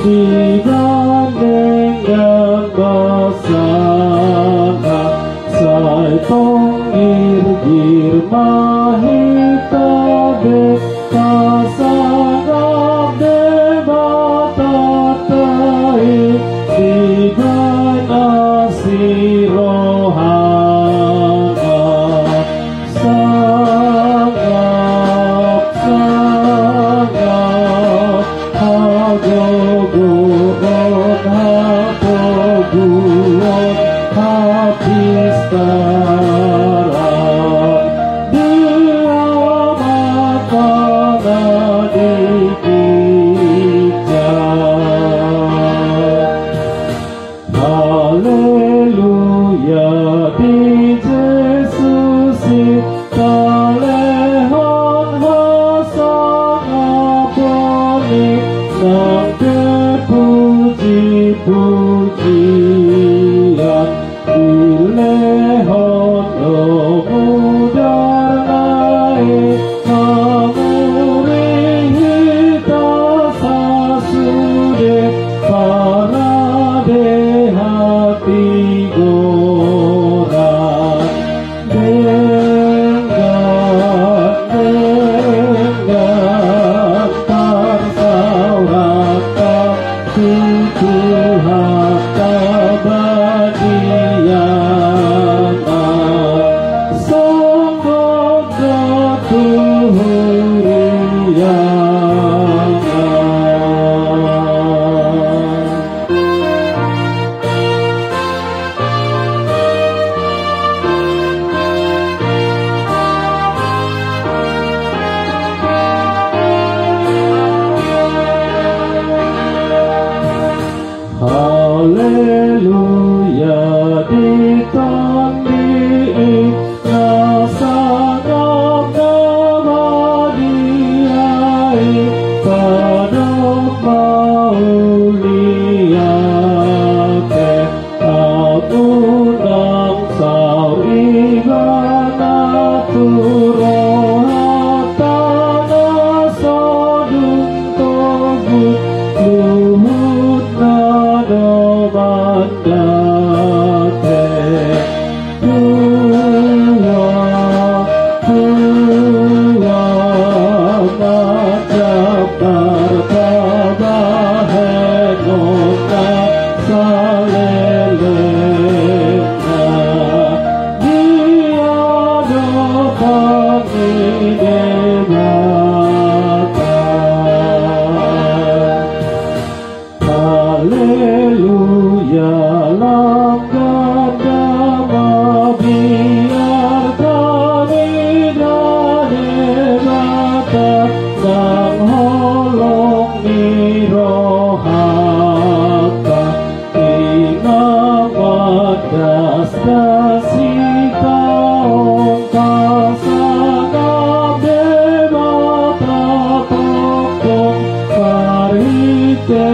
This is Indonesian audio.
dibanding yang basana sai tong gir mahita de kasangap de batatai dibana sirohana sangap hagogogon hapoguon hapistaran dia makana dipijak. Haleluya di Yesus talehon hosana boni nang puji-pujian dilehon mudar naik kamurihi tasasude parade hati goran dengan tarsaurata tutuhata badiana sanggoda tuhuriana. Haleluya ditandai nasangap nabadiai padok mauliake apunang sauribana turohatana sodung togut luhut nado mandate tua macap bartabahenona salelena dia do kami debatan. Haleluya langgada biar kami dadebata sang holong nirohaka ingamadas dasika ongkasangap debata tokong parite